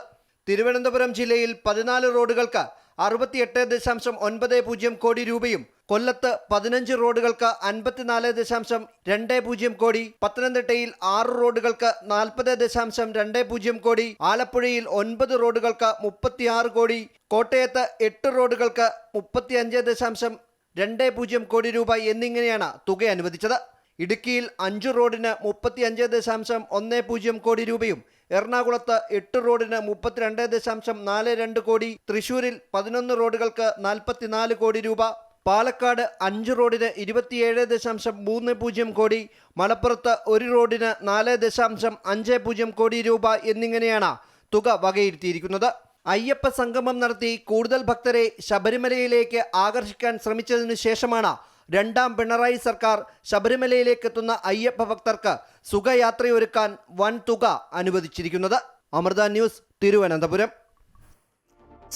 തിരുവനന്തപുരം ജില്ലയിൽ 14 റോഡുകൾക്ക് 68.90 കോടി രൂപയും, കൊല്ലത്ത് 15 റോഡുകൾക്ക് 54.20 കോടി, പത്തനംതിട്ടയിൽ 6 റോഡുകൾക്ക് 40.20 കോടി, ആലപ്പുഴയിൽ 9 റോഡുകൾക്ക് 36 കോടി, കോട്ടയത്ത് 8 റോഡുകൾക്ക് 35.20 കോടി രൂപ എന്നിങ്ങനെയാണ് തുക അനുവദിച്ചത്. ഇടുക്കിയിൽ 5 റോഡിന് 35.10 കോടി രൂപയും, എറണാകുളത്ത് 8 റോഡിന് 32.42 കോടി, തൃശൂരിൽ 11 റോഡുകൾക്ക് 44 കോടി രൂപ, പാലക്കാട് 5 റോഡിന് 27.30 കോടി, മലപ്പുറത്ത് 1 റോഡിന് 4.50 കോടി രൂപ എന്നിങ്ങനെയാണ് തുക വകയിരുത്തിയിരിക്കുന്നത്. അയ്യപ്പ സംഗമം നടത്തി കൂടുതൽ ഭക്തരെ ശബരിമലയിലേക്ക് ആകർഷിക്കാൻ ശ്രമിച്ചതിനു ശേഷമാണ് രണ്ടാം പിണറായി സർക്കാർ ശബരിമലയിലേക്ക് എത്തുന്ന അയ്യപ്പ ഭക്തർക്ക് സുഖയാത്രയൊരുക്കാൻ വൻ തുക അനുവദിച്ചിരിക്കുന്നത്. അമൃത ന്യൂസ്, തിരുവനന്തപുരം.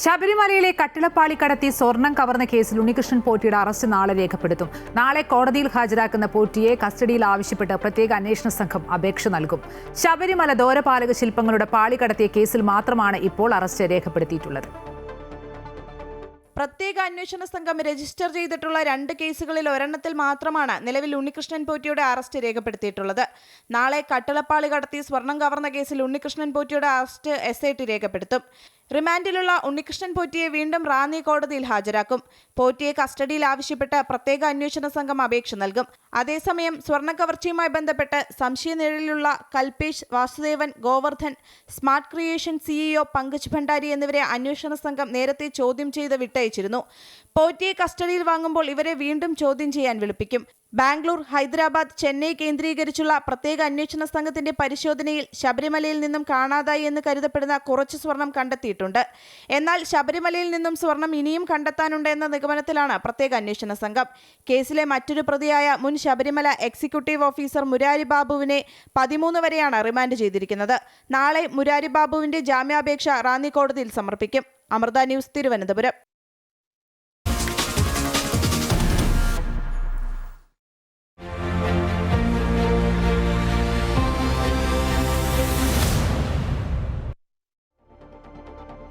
ശബരിമലയിലെ കട്ടിളപ്പാളി കടത്തി സ്വർണം കവർന്ന കേസിൽ ഉണ്ണികൃഷ്ണൻ പോറ്റിയുടെ അറസ്റ്റ് നാളെ രേഖപ്പെടുത്തും. നാളെ കോടതിയിൽ ഹാജരാക്കുന്ന പോറ്റിയെ കസ്റ്റഡിയിൽ ആവശ്യപ്പെട്ട് പ്രത്യേക അന്വേഷണ സംഘം അപേക്ഷ നൽകും. ശബരിമല ദ്വാരപാലക ശില്പങ്ങളുടെ പാളി കടത്തിയ കേസിൽ മാത്രമാണ് ഇപ്പോൾ അറസ്റ്റ് രേഖപ്പെടുത്തിയിട്ടുള്ളത്. പ്രത്യേക അന്വേഷണ സംഘം രജിസ്റ്റർ ചെയ്തിട്ടുള്ള 2 കേസുകളിൽ ഒരെണ്ണത്തിൽ മാത്രമാണ് നിലവിൽ ഉണ്ണികൃഷ്ണൻ പോറ്റിയുടെ അറസ്റ്റ് രേഖപ്പെടുത്തിയിട്ടുള്ളത്. നാളെ കട്ടിളപ്പാളി കടത്തി സ്വർണം കവർന്ന കേസിൽ ഉണ്ണികൃഷ്ണൻ പോറ്റിയുടെ അറസ്റ്റ് SIT രേഖപ്പെടുത്തും. റിമാൻഡിലുള്ള ഉണ്ണികൃഷ്ണൻ പോറ്റിയെ വീണ്ടും റാന്നി കോടതിയിൽ ഹാജരാക്കും. പോറ്റിയെ കസ്റ്റഡിയിൽ ആവശ്യപ്പെട്ട് പ്രത്യേക അന്വേഷണ സംഘം അപേക്ഷ നൽകും. അതേസമയം സ്വർണ്ണ കവർച്ചയുമായി ബന്ധപ്പെട്ട് സംശയനിഴലിലുള്ള Kalpesh, Vasudevan, Govardhan, smart creation CEO Pankaj Bhandari എന്നിവരെ അന്വേഷണ സംഘം നേരത്തെ ചോദ്യം ചെയ്ത് വിട്ടയച്ചിരുന്നു. പോറ്റിയെ കസ്റ്റഡിയിൽ വാങ്ങുമ്പോൾ ഇവരെ വീണ്ടും ചോദ്യം ചെയ്യാൻ വിളിപ്പിക്കും. ബാംഗ്ലൂർ, ഹൈദരാബാദ്, ചെന്നൈ കേന്ദ്രീകരിച്ചുള്ള പ്രത്യേക അന്വേഷണ സംഘത്തിന്റെ പരിശോധനയിൽ ശബരിമലയിൽ നിന്നും കാണാതായി എന്ന് കരുതപ്പെടുന്ന കുറച്ച് സ്വർണം കണ്ടെത്തിയിട്ടുണ്ട്. എന്നാൽ ശബരിമലയിൽ നിന്നും സ്വർണം ഇനിയും കണ്ടെത്താനുണ്ട് എന്ന നിഗമനത്തിലാണ് പ്രത്യേക അന്വേഷണ സംഘം. കേസിലെ മറ്റൊരു പ്രതിയായ മുൻ ശബരിമല എക്സിക്യൂട്ടീവ് ഓഫീസർ മുരാരി ബാബുവിനെ 13 വരെയാണ് റിമാൻഡ് ചെയ്തിരിക്കുന്നത്. നാളെ മുരാരി ബാബുവിന്റെ ജാമ്യാപേക്ഷ റാന്നി കോടതിയിൽ സമർപ്പിക്കും. അമൃത ന്യൂസ്, തിരുവനന്തപുരം.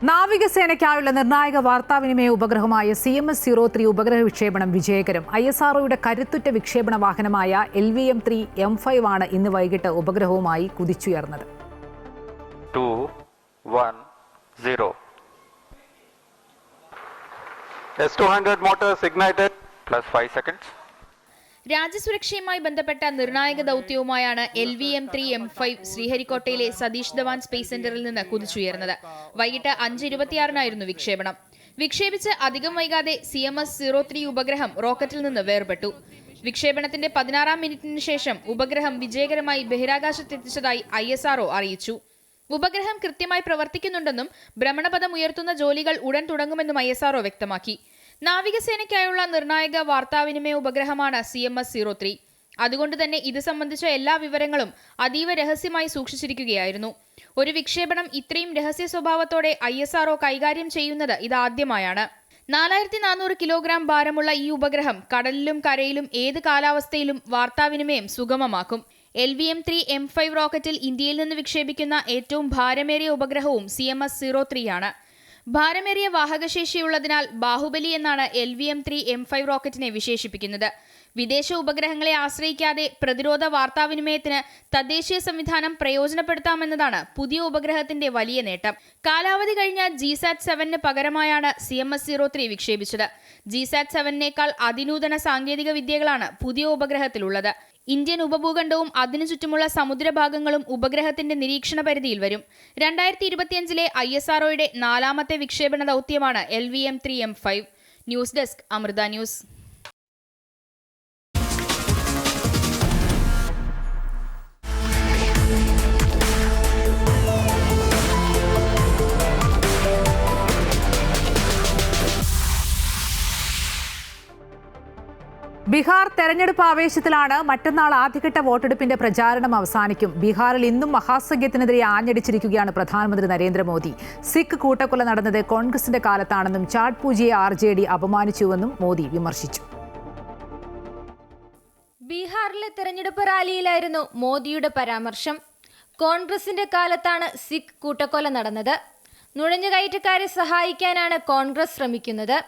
നാവികസേനയ്ക്കായുള്ള നിർണായക വാർത്താവിനിമയ ഉപഗ്രഹമായ CMS-03 ഉപഗ്രഹ വിക്ഷേപണം വിജയകരം. ISROയുടെ കരുത്തുറ്റ വിക്ഷേപണ വാഹനമായ LVM-3 M5 ആണ് ഇന്ന് വൈകിട്ട് ഉപഗ്രഹവുമായി കുതിച്ചുയർന്നത്. 2, 1, 0. S200 motors ignited plus 5 seconds. രാജ്യസുരക്ഷയുമായി ബന്ധപ്പെട്ട നിർണായക ദൗത്യവുമായാണ് LVM-3 M5 ശ്രീഹരിക്കോട്ടയിലെ സതീഷ് ധവാൻ സ്പേസ് സെന്ററിൽ നിന്ന് കുതിച്ചുയർന്നത്. വൈകിട്ട് 5:26 വിക്ഷേപണം. വിക്ഷേപിച്ച് അധികം വൈകാതെ CMS-03 ഉപഗ്രഹം റോക്കറ്റിൽ നിന്ന് വേർപെട്ടു. വിക്ഷേപണത്തിന്റെ 16-ാം മിനിറ്റിന് ശേഷം ഉപഗ്രഹം വിജയകരമായി ബഹിരാകാശത്തെത്തിച്ചതായി ISRO അറിയിച്ചു. ഉപഗ്രഹം കൃത്യമായി പ്രവർത്തിക്കുന്നുണ്ടെന്നും ഭ്രമണപഥം ഉയർത്തുന്ന ജോലികൾ ഉടൻ തുടങ്ങുമെന്നും ISRO വ്യക്തമാക്കി. നാവികസേനയ്ക്കായുള്ള നിർണായക വാർത്താവിനിമയ ഉപഗ്രഹമാണ് CMS-03. അതുകൊണ്ട് തന്നെ ഇത് സംബന്ധിച്ച എല്ലാ വിവരങ്ങളും അതീവ രഹസ്യമായി സൂക്ഷിച്ചിരിക്കുകയായിരുന്നു. ഒരു വിക്ഷേപണം ഇത്രയും രഹസ്യ സ്വഭാവത്തോടെ ISRO കൈകാര്യം ചെയ്യുന്നത് ഇതാദ്യമായാണ്. 4400 കിലോഗ്രാം ഭാരമുള്ള ഈ ഉപഗ്രഹം കടലിലും കരയിലും ഏത് കാലാവസ്ഥയിലും വാർത്താവിനിമയം സുഗമമാക്കും. LVM-3 M5 റോക്കറ്റിൽ ഇന്ത്യയിൽ നിന്ന് വിക്ഷേപിക്കുന്ന ഏറ്റവും ഭാരമേറിയ ഉപഗ്രഹവും CMS-03 ആണ്. ഭാരമേറിയ വാഹകശേഷിയുള്ളതിനാൽ ബാഹുബലി എന്നാണ് LVM-3 M5 റോക്കറ്റിനെ വിശേഷിപ്പിക്കുന്നത്. വിദേശ ഉപഗ്രഹങ്ങളെ ആശ്രയിക്കാതെ പ്രതിരോധ വാർത്താവിനിമയത്തിന് തദ്ദേശീയ സംവിധാനം പ്രയോജനപ്പെടുത്താമെന്നതാണ് പുതിയ ഉപഗ്രഹത്തിന്റെ വലിയ നേട്ടം. കാലാവധി കഴിഞ്ഞ GSAT-7 പകരമായാണ് CMS-03 വിക്ഷേപിച്ചത്. GSAT-7നേക്കാൾ അതിനൂതന സാങ്കേതിക വിദ്യകളാണ് പുതിയ ഉപഗ്രഹത്തിലുള്ളത്. ഇന്ത്യൻ ഉപഭൂഖണ്ഡവും അതിനു ചുറ്റുമുള്ള സമുദ്രഭാഗങ്ങളും ഉപഗ്രഹത്തിന്റെ നിരീക്ഷണ പരിധിയിൽ വരും. 2025 ISROയുടെ 4ാമത്തെ വിക്ഷേപണ ദൗത്യമാണ് LVM-3 M5. News desk Amrita news. Bihar തെരഞ്ഞെടുപ്പ് ആവേശത്തിലാണ്. മറ്റന്നാൾ ആദ്യഘട്ട വോട്ടെടുപ്പിന്റെ പ്രചാരണം അവസാനിക്കും. ബീഹാറിൽ ഇന്നും മഹാസഖ്യത്തിനെതിരെ ആഞ്ഞടിച്ചിരിക്കുകയാണ് പ്രധാനമന്ത്രി നരേന്ദ്രമോദി. സിഖ് കൂട്ടക്കൊല നടന്നത് കോൺഗ്രസിന്റെ കാലത്താണെന്നും ചാട് പൂജയെ RJD അപമാനിച്ചുവെന്നും മോദി വിമർശിച്ചു. ബീഹാറിലെ തെരഞ്ഞെടുപ്പ് റാലിയിലായിരുന്നു മോദിയുടെ പരാമർശം. കോൺഗ്രസിന്റെ കാലത്താണ് സിഖ് കൂട്ടക്കൊല നടന്നത്. നുഴഞ്ഞുകയറ്റക്കാരെ സഹായിക്കാനാണ് കോൺഗ്രസ് ശ്രമിക്കുന്നത്.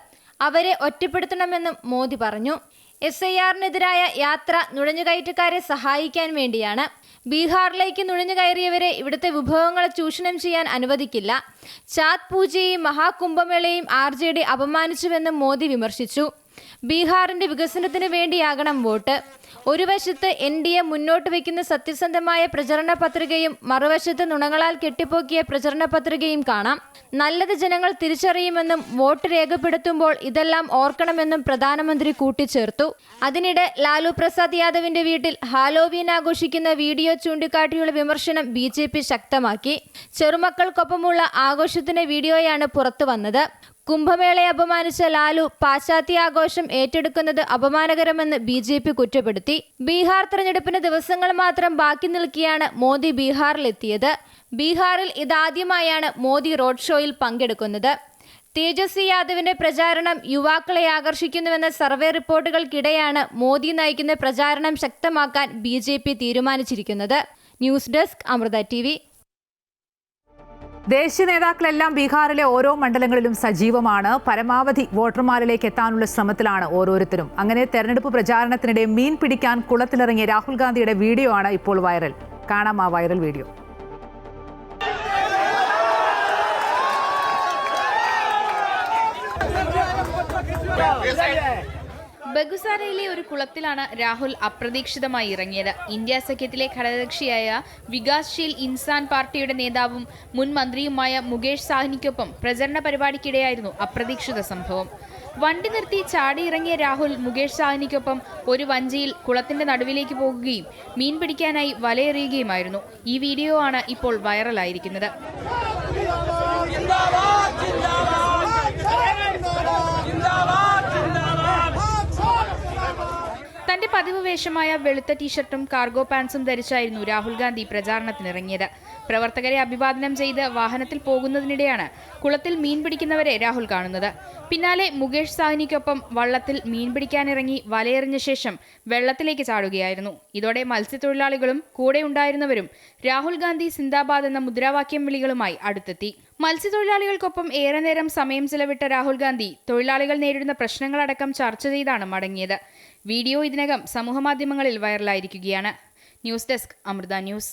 അവരെ ഒറ്റപ്പെടുത്തണമെന്നും മോദി പറഞ്ഞു. SIR-നെതിരായ യാത്ര നുഴഞ്ഞുകയറ്റക്കാരെ സഹായിക്കാൻ വേണ്ടിയാണ്. ബീഹാറിലേക്ക് നുഴഞ്ഞുകയറിയവരെ ഇവിടുത്തെ വിഭവങ്ങളെ ചൂഷണം ചെയ്യാൻ അനുവദിക്കില്ല. ചാത് പൂജയെയും മഹാകുംഭമേളയെയും RJD അപമാനിച്ചുവെന്നും മോദി വിമർശിച്ചു. ബീഹാറിന്റെ വികസനത്തിന് വേണ്ടിയാകണം വോട്ട്. ഒരു വശത്ത് NDA മുന്നോട്ട് വയ്ക്കുന്ന സത്യസന്ധമായ പ്രചരണ പത്രികയും മറുവശത്ത് നുണകളാൽ കെട്ടിപ്പോക്കിയ പ്രചരണ പത്രികയും കാണാം. നല്ലത് ജനങ്ങൾ തിരിച്ചറിയുമെന്നും വോട്ട് രേഖപ്പെടുത്തുമ്പോൾ ഇതെല്ലാം ഓർക്കണമെന്നും പ്രധാനമന്ത്രി കൂട്ടിച്ചേർത്തു. അതിനിടെ ലാലു പ്രസാദ് യാദവിന്റെ വീട്ടിൽ ഹാലോവീൻ ആഘോഷിക്കുന്ന വീഡിയോ ചൂണ്ടിക്കാട്ടിയുള്ള വിമർശനം BJP ശക്തമാക്കി. ചെറുമക്കൾക്കൊപ്പമുള്ള ആഘോഷത്തിന്റെ വീഡിയോയാണ് പുറത്തു വന്നത്. കുംഭമേളയെ അപമാനിച്ച ലാലു പാശ്ചാത്യ ആഘോഷം ഏറ്റെടുക്കുന്നത് അപമാനകരമെന്ന് BJP കുറ്റപ്പെടുത്തി. ബീഹാർ തെരഞ്ഞെടുപ്പിന് ദിവസങ്ങൾ മാത്രം ബാക്കി നിൽക്കെയാണ് മോദി ബീഹാറിലെത്തിയത്. ബീഹാറിൽ ഇതാദ്യമായാണ് മോദി റോഡ് ഷോയിൽ പങ്കെടുക്കുന്നത്. തേജസ്വി യാദവിന്റെ പ്രചാരണം യുവാക്കളെ ആകർഷിക്കുന്നുവെന്ന സർവേ റിപ്പോർട്ടുകൾക്കിടെയാണ് മോദി നയിക്കുന്ന പ്രചാരണം ശക്തമാക്കാൻ BJP തീരുമാനിച്ചിരിക്കുന്നത്. News desk Amrita TV. ദേശീയ നേതാക്കളെല്ലാം ബീഹാറിലെ ഓരോ മണ്ഡലങ്ങളിലും സജീവമാണ്. പരമാവധി വോട്ടർമാരിലേക്ക് എത്താനുള്ള ശ്രമത്തിലാണ് ഓരോരുത്തരും. അങ്ങനെ തെരഞ്ഞെടുപ്പ് പ്രചാരണത്തിനിടെ മീൻ പിടിക്കാൻ കുളത്തിലിറങ്ങിയ രാഹുൽ ഗാന്ധിയുടെ വീഡിയോ ആണ് ഇപ്പോൾ വൈറൽ. കാണാം ആ വൈറൽ വീഡിയോ. ബഗുസാരയിലെ ഒരു കുളത്തിലാണ് രാഹുൽ അപ്രതീക്ഷിതമായി ഇറങ്ങിയത്. ഇന്ത്യ സഖ്യത്തിലെ ഘടകകക്ഷിയായ വികാസ്ശീൽ ഇൻസാൻ പാർട്ടിയുടെ നേതാവും മുൻ മന്ത്രിയുമായ മുകേഷ് സാഹ്നിക്കൊപ്പം പ്രചരണ പരിപാടിക്കിടെയായിരുന്നു അപ്രതീക്ഷിത സംഭവം. വണ്ടി നിർത്തി ചാടിയിറങ്ങിയ രാഹുൽ മുകേഷ് സാഹ്നിക്കൊപ്പം ഒരു വഞ്ചിയിൽ കുളത്തിന്റെ നടുവിലേക്ക് പോകുകയും മീൻ പിടിക്കാനായി വലയെറിയുകയുമായിരുന്നു. ഈ വീഡിയോ ആണ് ഇപ്പോൾ വൈറലായിരിക്കുന്നത്. തന്റെ പതിവ് വേഷമായ വെളുത്ത ടീഷർട്ടും കാർഗോ പാൻസും ധരിച്ചായിരുന്നു രാഹുൽ ഗാന്ധി പ്രചാരണത്തിനിറങ്ങിയത്. പ്രവർത്തകരെ അഭിവാദനം ചെയ്ത് വാഹനത്തിൽ പോകുന്നതിനിടെയാണ് കുളത്തിൽ മീൻ പിടിക്കുന്നവരെ രാഹുൽ കാണുന്നത്. പിന്നാലെ മുകേഷ് സാഹ്നിക്കൊപ്പം വള്ളത്തിൽ മീൻ പിടിക്കാനിറങ്ങി വലയെറിഞ്ഞ ശേഷം വെള്ളത്തിലേക്ക് ചാടുകയായിരുന്നു. ഇതോടെ മത്സ്യത്തൊഴിലാളികളും കൂടെ ഉണ്ടായിരുന്നവരും രാഹുൽ ഗാന്ധി സിന്ദാബാദ് എന്ന മുദ്രാവാക്യം വിളികളുമായി അടുത്തെത്തി. മത്സ്യത്തൊഴിലാളികൾക്കൊപ്പം ഏറെ നേരം സമയം ചെലവിട്ട രാഹുൽ ഗാന്ധി തൊഴിലാളികൾ നേരിടുന്ന പ്രശ്നങ്ങളടക്കം ചർച്ച ചെയ്താണ് മടങ്ങിയത്. വീഡിയോ ഇതിനകം സമൂഹമാധ്യമങ്ങളിൽ വൈറലായിരിക്കുകയാണ്. News desk Amrita news.